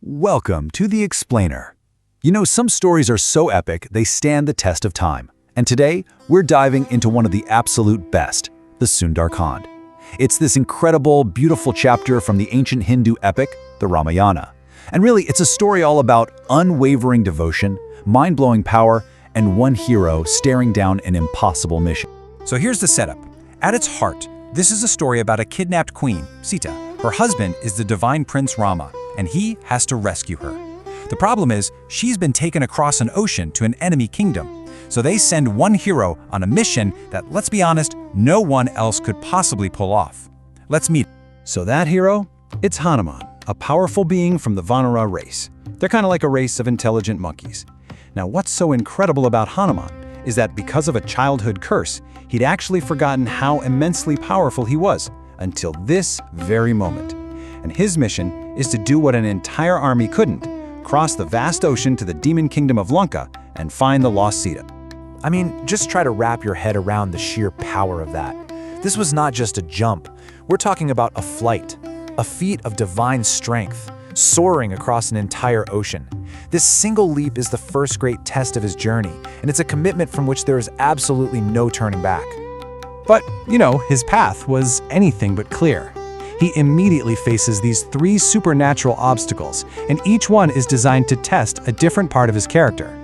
Welcome to The Explainer. You know, some stories are so epic, they stand the test of time. And today, we're diving into one of the absolute best, the Sundarkand. It's this incredible, beautiful chapter from the ancient Hindu epic, the Ramayana. And really, it's a story all about unwavering devotion, mind-blowing power, and one hero staring down an impossible mission. So here's the setup. At its heart, this is a story about a kidnapped queen, Sita. Her husband is the divine prince Rama, and he has to rescue her. The problem is, she's been taken across an ocean to an enemy kingdom. So they send one hero on a mission that, let's be honest, no one else could possibly pull off. Let's meet. So that hero? It's Hanuman, a powerful being from the Vanara race. They're kind of like a race of intelligent monkeys. Now, what's so incredible about Hanuman is that because of a childhood curse, he'd actually forgotten how immensely powerful he was until this very moment. And his mission is to do what an entire army couldn't, cross the vast ocean to the demon kingdom of Lanka and find the lost Sita. I mean, just try to wrap your head around the sheer power of that. This was not just a jump. We're talking about a flight, a feat of divine strength, soaring across an entire ocean. This single leap is the first great test of his journey, and it's a commitment from which there is absolutely no turning back. But, you know, his path was anything but clear. He immediately faces these three supernatural obstacles, and each one is designed to test a different part of his character.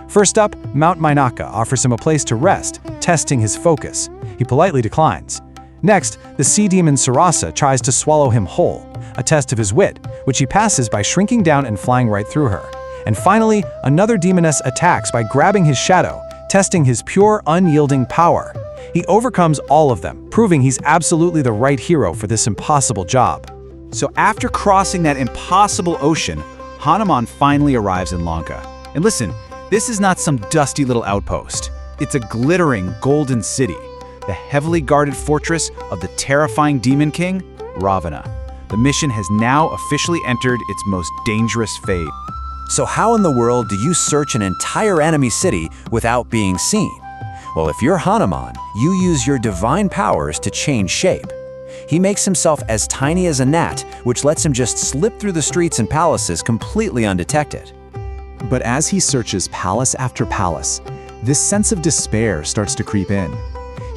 First up, Mount Mainaka offers him a place to rest, testing his focus. He politely declines. Next, the sea demon Sarasa tries to swallow him whole, a test of his wit, which he passes by shrinking down and flying right through her. And finally, another demoness attacks by grabbing his shadow, testing his pure, unyielding power. He overcomes all of them, proving he's absolutely the right hero for this impossible job. So after crossing that impossible ocean, Hanuman finally arrives in Lanka. And listen, this is not some dusty little outpost. It's a glittering golden city, the heavily guarded fortress of the terrifying demon king, Ravana. The mission has now officially entered its most dangerous phase. So how in the world do you search an entire enemy city without being seen? Well, if you're Hanuman, you use your divine powers to change shape. He makes himself as tiny as a gnat, which lets him just slip through the streets and palaces completely undetected. But as he searches palace after palace, this sense of despair starts to creep in.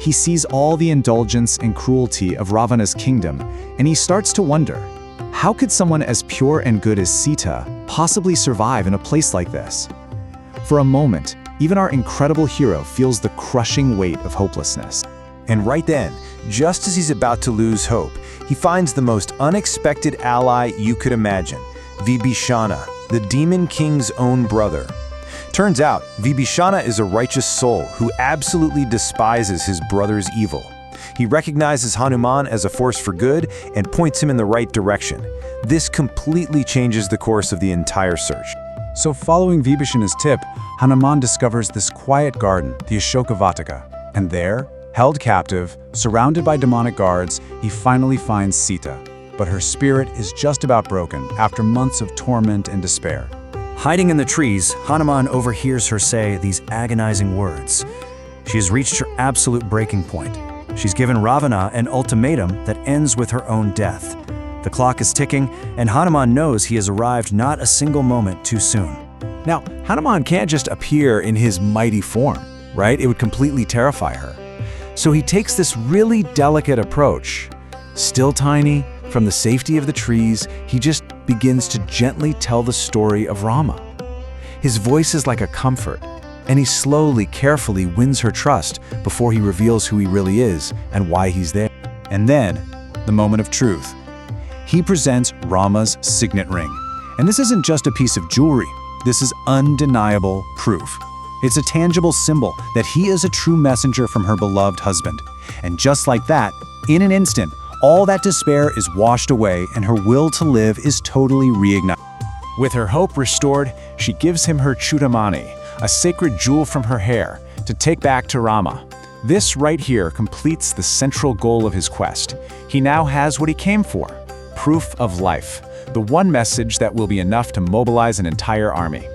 He sees all the indulgence and cruelty of Ravana's kingdom, and he starts to wonder, how could someone as pure and good as Sita possibly survive in a place like this? For a moment, even our incredible hero feels the crushing weight of hopelessness. And right then, just as he's about to lose hope, he finds the most unexpected ally you could imagine, Vibhishana, the demon king's own brother. Turns out, Vibhishana is a righteous soul who absolutely despises his brother's evil. He recognizes Hanuman as a force for good and points him in the right direction. This completely changes the course of the entire search. So following Vibhishana's tip, Hanuman discovers this quiet garden, the Ashoka Vataka. And there, held captive, surrounded by demonic guards, he finally finds Sita. But her spirit is just about broken after months of torment and despair. Hiding in the trees, Hanuman overhears her say these agonizing words. She has reached her absolute breaking point. She's given Ravana an ultimatum that ends with her own death. The clock is ticking, and Hanuman knows he has arrived not a single moment too soon. Now, Hanuman can't just appear in his mighty form, right? It would completely terrify her. So he takes this really delicate approach. Still tiny, from the safety of the trees, he just begins to gently tell the story of Rama. His voice is like a comfort, and he slowly, carefully wins her trust before he reveals who he really is and why he's there. And then, the moment of truth. He presents Rama's signet ring. And this isn't just a piece of jewelry. This is undeniable proof. It's a tangible symbol that he is a true messenger from her beloved husband. And just like that, in an instant, all that despair is washed away and her will to live is totally reignited. With her hope restored, she gives him her Chudamani, a sacred jewel from her hair, to take back to Rama. This right here completes the central goal of his quest. He now has what he came for, proof of life, the one message that will be enough to mobilize an entire army.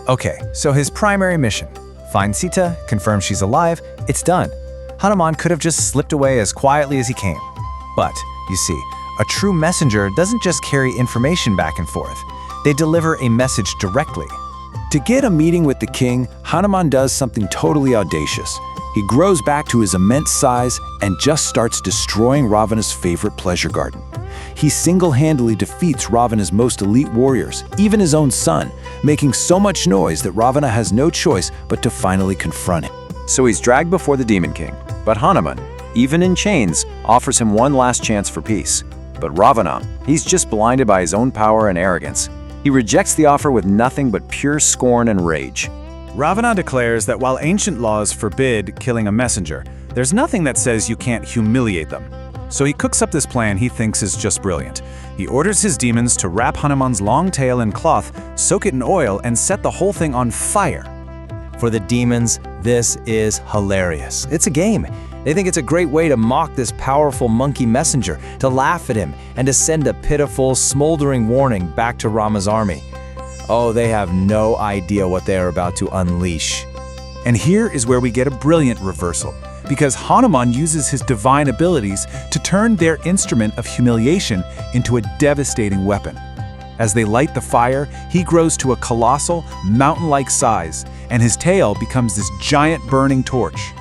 Okay, so his primary mission, find Sita, confirm she's alive, it's done. Hanuman could have just slipped away as quietly as he came. But, you see, a true messenger doesn't just carry information back and forth. They deliver a message directly. To get a meeting with the king, Hanuman does something totally audacious. He grows back to his immense size and just starts destroying Ravana's favorite pleasure garden. He single-handedly defeats Ravana's most elite warriors, even his own son, making so much noise that Ravana has no choice but to finally confront him. So he's dragged before the Demon King, but Hanuman, even in chains, offers him one last chance for peace. But Ravana, he's just blinded by his own power and arrogance. He rejects the offer with nothing but pure scorn and rage. Ravana declares that while ancient laws forbid killing a messenger, there's nothing that says you can't humiliate them. So he cooks up this plan he thinks is just brilliant. He orders his demons to wrap Hanuman's long tail in cloth, soak it in oil, and set the whole thing on fire. For the demons, this is hilarious. It's a game. They think it's a great way to mock this powerful monkey messenger, to laugh at him, and to send a pitiful, smoldering warning back to Rama's army. Oh, they have no idea what they are about to unleash. And here is where we get a brilliant reversal, because Hanuman uses his divine abilities to turn their instrument of humiliation into a devastating weapon. As they light the fire, he grows to a colossal, mountain-like size, and his tail becomes this giant burning torch.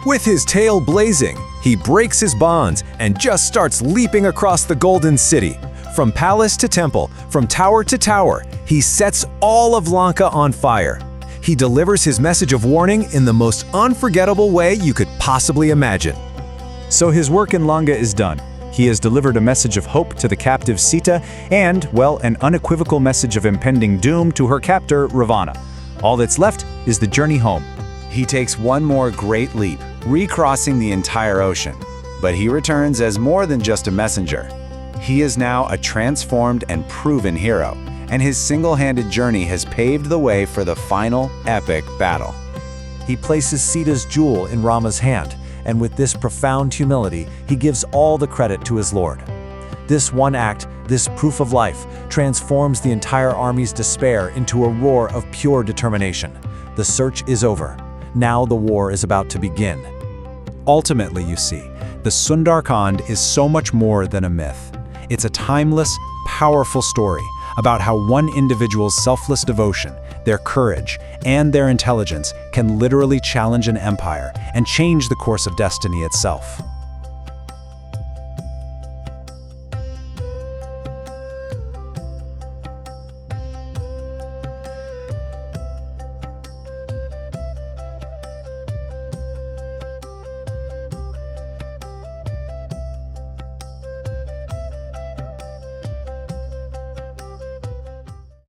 With his tail blazing, he breaks his bonds and just starts leaping across the Golden City. From palace to temple, from tower to tower, he sets all of Lanka on fire. He delivers his message of warning in the most unforgettable way you could possibly imagine. So his work in Lanka is done. He has delivered a message of hope to the captive Sita and, well, an unequivocal message of impending doom to her captor, Ravana. All that's left is the journey home. He takes one more great leap, recrossing the entire ocean. But he returns as more than just a messenger. He is now a transformed and proven hero, and his single-handed journey has paved the way for the final epic battle. He places Sita's jewel in Rama's hand, and with this profound humility, he gives all the credit to his lord. This one act, this proof of life, transforms the entire army's despair into a roar of pure determination. The search is over. Now the war is about to begin. Ultimately, you see, the Sundarkand is so much more than a myth. It's a timeless, powerful story about how one individual's selfless devotion, their courage, and their intelligence can literally challenge an empire and change the course of destiny itself.